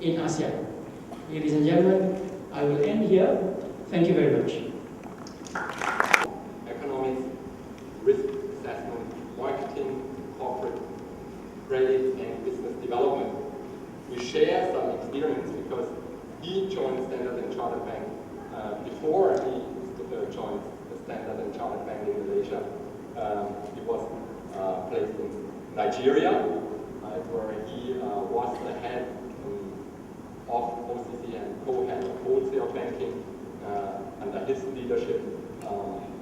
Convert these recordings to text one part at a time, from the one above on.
in ASEAN. Ladies and gentlemen, I will end here. Thank you very much. Economics, risk assessment, marketing, corporate credit, and business development. We share some experience because he joined Standard & Chartered Bank before he joined the Standard & Chartered Bank in Malaysia. He was placed in Nigeria, where he was the head of OCC and co-head of wholesale banking. Under his leadership,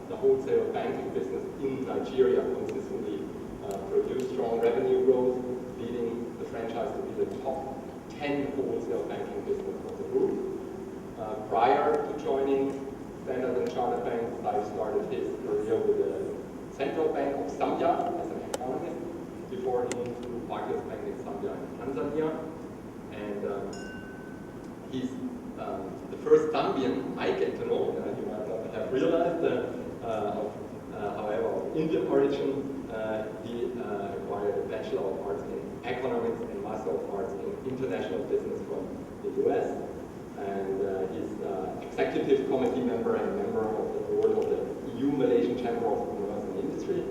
the wholesale banking business in Nigeria consistently produced strong revenue growth, leading the franchise to be the top 10 wholesale banking business of the group. Prior to joining Standard & Chartered Bank, Saif started his career with the Central Bank of Zambia as an economist before he moved to Barclays Bank in Zambia and Tanzania. And he's the first Zambian I get to know. You might not have realized, however, of Indian origin. He acquired a Bachelor of Arts in Economics and Master of Arts in International Business from the US. And he's executive committee member and member of the board of the EU-Malaysian Chamber of Commerce and Industry.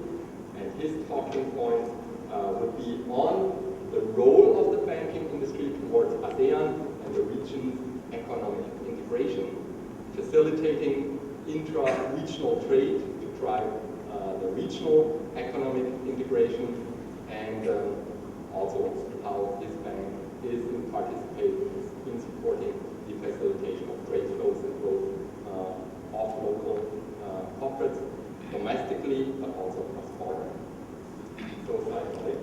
And his talking points would be on the role of the banking industry towards ASEAN and the region's economic integration, facilitating intra-regional trade to drive the regional economic integration, and also how this bank is participating in supporting the facilitation of trade flows and growth of local corporates domestically, but also cross-border. So, Saif Malik.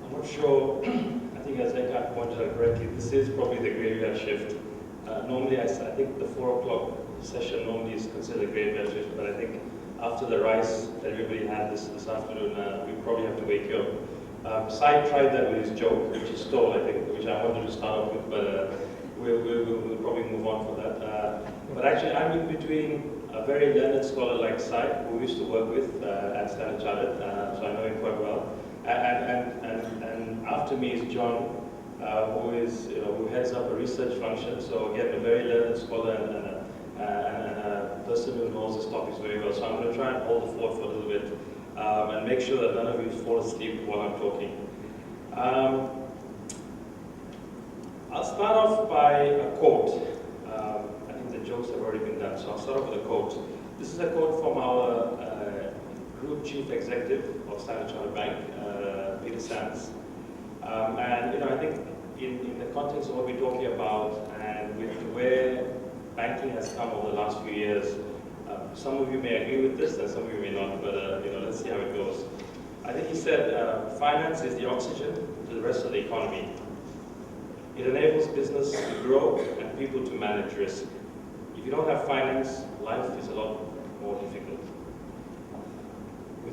I'm not sure, I think as Eckart pointed out correctly, this is probably the graveyard shift. Normally, I think the 4 o'clock session normally is considered a graveyard shift, but I think after the rice that everybody had this afternoon, we probably have to wake you up. Syed tried that with his joke, which he stole, I think, which I wanted to start off with, but we'll probably move on for that. But actually, I'm in between a very learned scholar like Syed, who we used to work with at Standard Chartered, so I know him quite well. And after me is John, who heads up a research function. So again, a very learned scholar and a person who knows this topics very well. So I'm going to try and hold the fort for a little bit and make sure that none of you fall asleep while I'm talking. I'll start off by a quote. I think the jokes have already been done, so I'll start off with a quote. This is a quote from our Group Chief Executive of Standard Chartered Bank, Farisan. And I think in the context of what we're talking about and with where banking has come over the last few years, some of you may agree with this and some of you may not, but let's see how it goes. I think he said, finance is the oxygen to the rest of the economy. It enables business to grow and people to manage risk. If you don't have finance, life is a lot more difficult.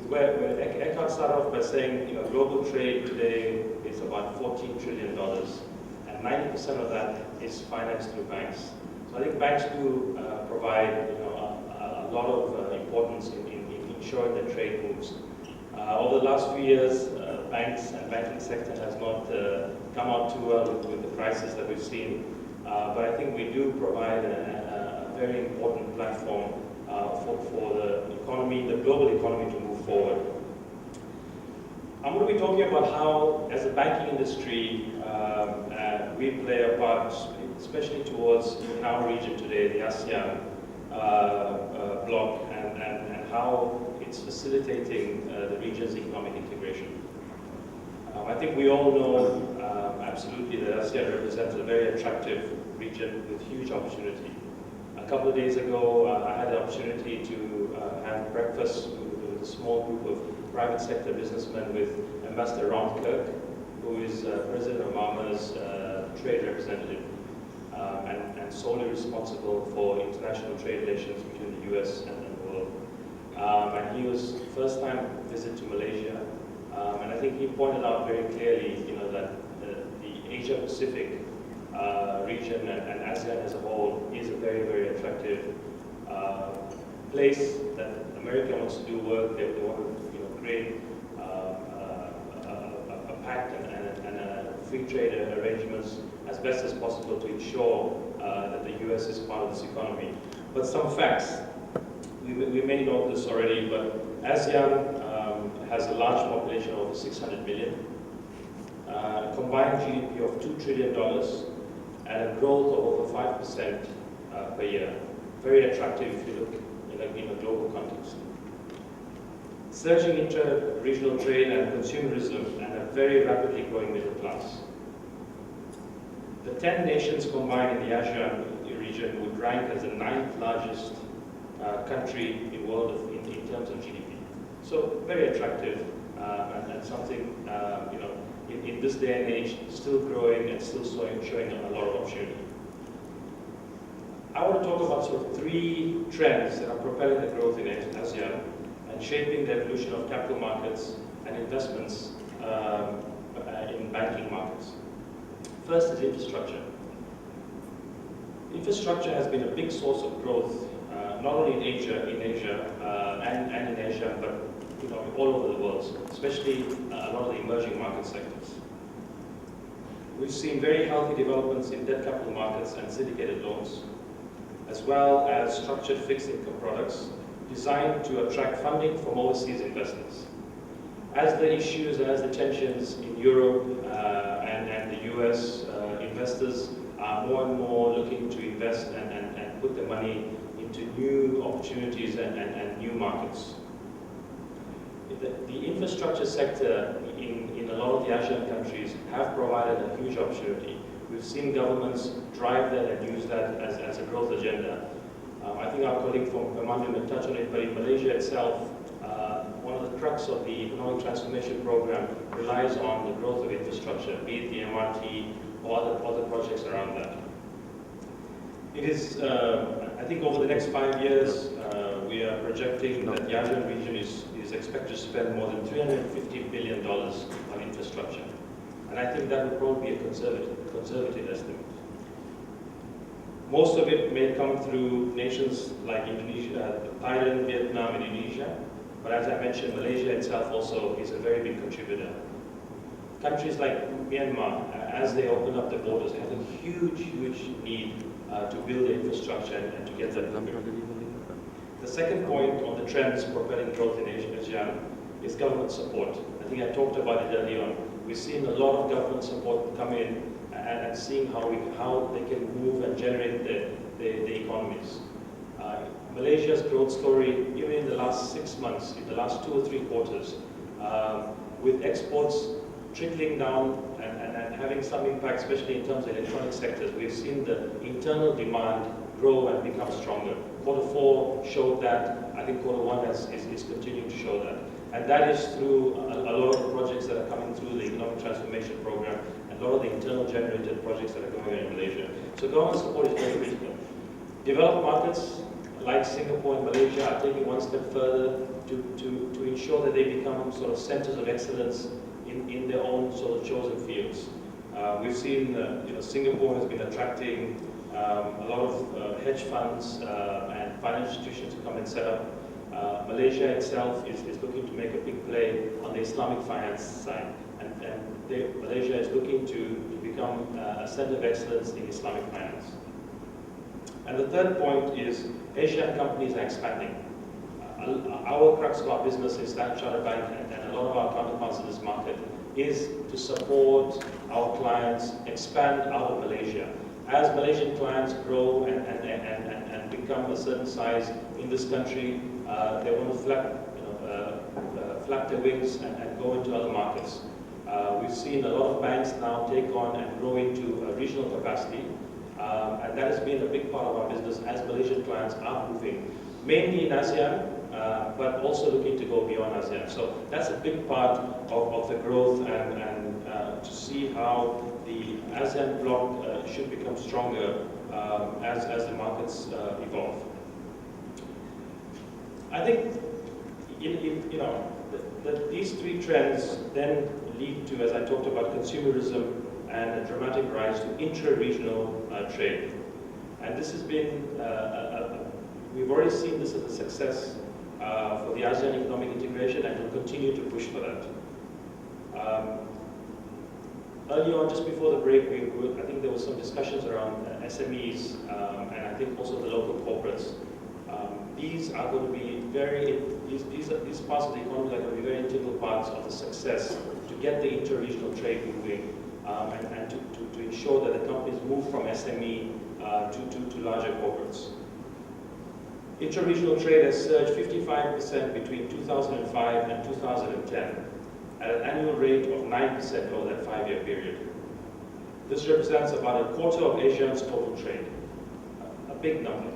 Where Eckart started off by saying, global trade today is about $14 trillion, and 90% of that is financed through banks. So I think banks do provide, a lot of importance in ensuring that trade moves. Over the last few years, banks and banking sector has not come out too well with the crisis that we've seen, but I think we do provide a very important platform for the economy, the global economy to move forward. I'm going to be talking about how, as a banking industry, we play a part, especially towards our region today, the ASEAN bloc, and how it's facilitating the region's economic integration. I think we all know absolutely that ASEAN represents a very attractive region with huge opportunity. A couple of days ago, I had the opportunity to have breakfast with a small group of private sector businessmen with Ambassador Roundtable, who is President Obama's trade representative and solely responsible for international trade relations between the US and the world. And he was first time visit to Malaysia, and I think he pointed out very clearly, that the Asia Pacific region and ASEAN as a whole is a very, very attractive place that America wants to do work. They want to create a pact and a free trade arrangements as best as possible to ensure that the US is part of this economy. But some facts, we may know this already, but ASEAN has a large population of over 600 million, combined GDP of $2 trillion, and a growth of over 5% per year. Very attractive if you look in a global context. Surging inter-regional trade and consumerism, and a very rapidly growing middle class. The 10 nations combined in the ASEAN region would rank as the 9th largest country in the world in terms of GDP. So very attractive and something, in this day and age, still growing and still showing a lot of opportunity. I want to talk about sort of 3 trends that are propelling the growth in ASEAN and shaping the evolution of capital markets and investments in banking markets. First is infrastructure. Infrastructure has been a big source of growth, not only in Asia and in Asia, but all over the world, especially a lot of the emerging market sectors. We've seen very healthy developments in debt capital markets and syndicated loans, as well as structured fixed income products designed to attract funding from overseas investors. As the issues and as the tensions in Europe and the US, investors are more and more looking to invest and put their money into new opportunities and new markets. The infrastructure sector in a lot of the ASEAN countries have provided a huge opportunity. We've seen governments drive that and use that as a growth agenda. I think our colleague from PEMANDU may touch on it, but in Malaysia itself, one of the crux of the economic transformation program relies on the growth of infrastructure, be it the MRT or other projects around that. It is, I think over the next 5 years, we are projecting that the ASEAN region is expected to spend more than $350 billion on infrastructure. And I think that would probably be a conservative estimate. Most of it may come through nations like Indonesia, Thailand, Vietnam, and Indonesia. But as I mentioned, Malaysia itself also is a very big contributor. Countries like Myanmar, as they open up the borders, have a huge, huge need to build the infrastructure and to get that moving. The second point on the trends propelling growth in ASEAN is government support. I think I talked about it earlier on. We've seen a lot of government support come in and seeing how they can move and generate the economies. Malaysia's growth story, even in the last 6 months, in the last 2 or 3 quarters, with exports trickling down and having some impact, especially in terms of electronic sectors, we've seen the internal demand grow and become stronger. Q4 showed that. I think Q1 is continuing to show that. And that is through a lot of the projects that are coming through the economic transformation program and a lot of the internal generated projects that are going on in Malaysia. So government support is very critical. Developed markets like Singapore and Malaysia are taking one step further to ensure that they become sort of centers of excellence in their own sort of chosen fields. We've seen Singapore has been attracting a lot of hedge funds and financial institutions to come and set up. Malaysia itself is looking to make a big play on the Islamic finance side, and Malaysia is looking to become a center of excellence in Islamic finance. And the third point is Asian companies are expanding. Our crux of our business is Standard Chartered Bank, and a lot of our counterparts in this market is to support our clients expand out of Malaysia. As Malaysian clients grow and become a certain size in this country, they want to flap their wings and go into other markets. We've seen a lot of banks now take on and grow into a regional capacity, and that has been a big part of our business as Malaysian clients are moving, mainly in ASEAN, but also looking to go beyond ASEAN. So that's a big part of the growth and to see how the ASEAN bloc should become stronger as the markets evolve. I think these 3 trends then lead to, as I talked about, consumerism and a dramatic rise to intra-regional trade. And this has been, we've already seen this as a success for the ASEAN economic integration, and will continue to push for that. Earlier on, just before the break, I think there was some discussions around SMEs, and I think also the local corporates. These are going to be these parts of the economy are going to be very integral parts of the success to get the inter-regional trade moving, and to ensure that the companies move from SME to larger corporates. Inter-regional trade has surged 55% between 2005 and 2010, at an annual rate of 9% over that 5-year period. This represents about a quarter of Asia's total trade, a big number.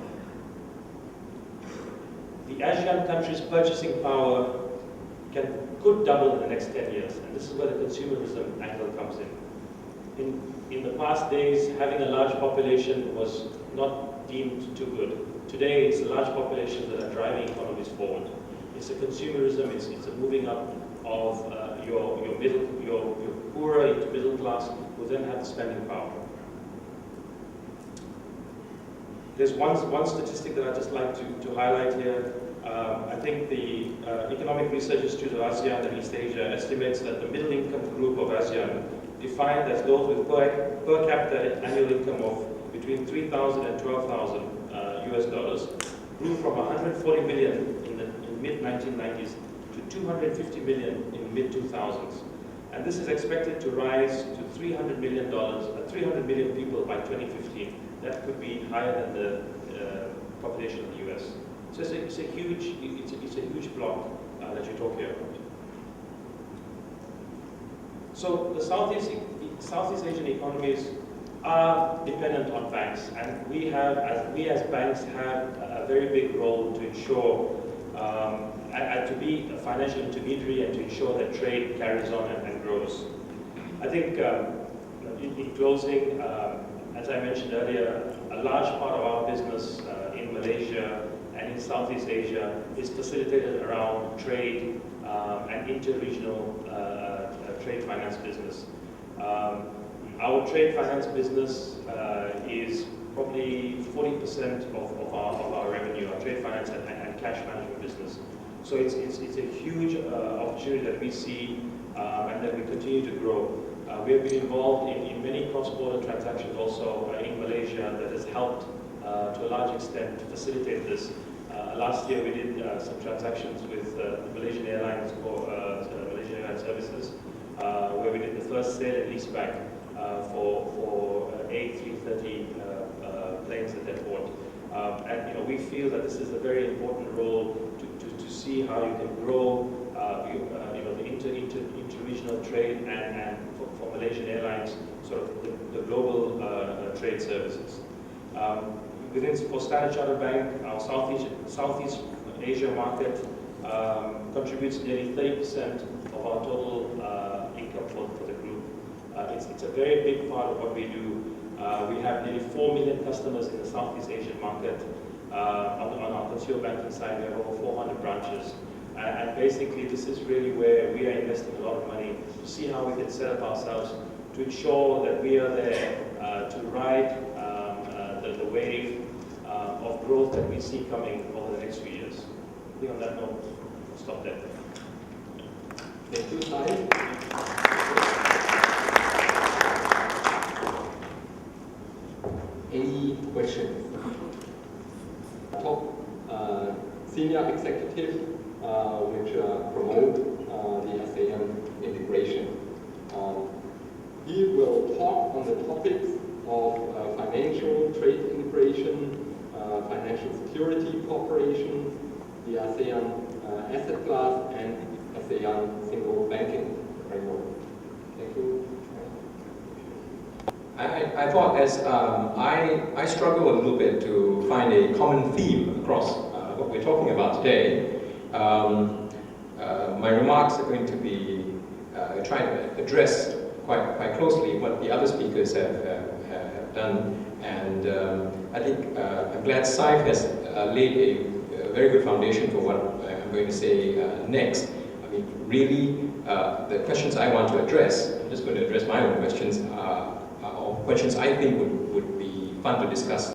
The ASEAN countries' purchasing power could double in the next 10 years, and this is where the consumerism angle comes in. In the past days, having a large population was not deemed too good. Today, it's the large populations that are driving economies forward. It's a consumerism, it's a moving up of your poorer into middle class, who then have the spending power. There's one statistic that I'd just like to highlight here. I think the Economic Research Institute of ASEAN and East Asia estimates that the middle income group of ASEAN, defined as those with per capita annual income of between 3,000 and 12,000 US dollars, grew from 140 million in the mid-1990s to 250 million in mid-2000s. And this is expected to rise to $300 million, 300 million people by 2015. That could be higher than the population of the US. So it's a huge block that you're talking about. So the Southeast Asian economies are dependent on banks, and we as banks have a very big role to ensure and to be a financial intermediary and to ensure that trade carries on and grows. I think in closing, as I mentioned earlier, a large part of our business in Malaysia and in Southeast Asia is facilitated around trade and inter-regional trade finance business. Our trade finance business is probably 40% of our revenue, our trade finance and cash management business. So it's a huge opportunity that we see and that we continue to grow. We have been involved in many cross-border transactions also in Malaysia that has helped to a large extent to facilitate this. Last year we did some transactions with Malaysian Airlines for Malaysian Airline Services, where we did the first sale and leaseback for A330 planes that they bought. And we feel that this is a very important role to see how you can grow the inter-regional trade and for Malaysian Airlines, sort of the global trade services. For Standard Chartered Bank, our Southeast Asia market contributes nearly 30% of our total income for the group. It's a very big part of what we do. We have nearly 4 million customers in the Southeast Asian market. On our consumer banking side, we have over 400 branches. And basically, this is really where we are investing a lot of money to see how we can set up ourselves to ensure that we are there to ride the wave of growth that we see coming over the next few years. I think on that note, I'll stop there. Thank you, Syed. Any questions? Top senior executive which promote the ASEAN integration. He will talk on the topics of financial trade integration, financial security cooperation, the ASEAN asset class, and ASEAN single banking framework. Thank you. I thought as I struggle a little bit to find a common theme across what we're talking about today. My remarks are going to be trying to address quite closely what the other speakers have done, and I think I'm glad Saif has laid a very good foundation for what I'm going to say next. I mean, really the questions I want to address, I'm just going to address my own questions, or questions I think would be fun to discuss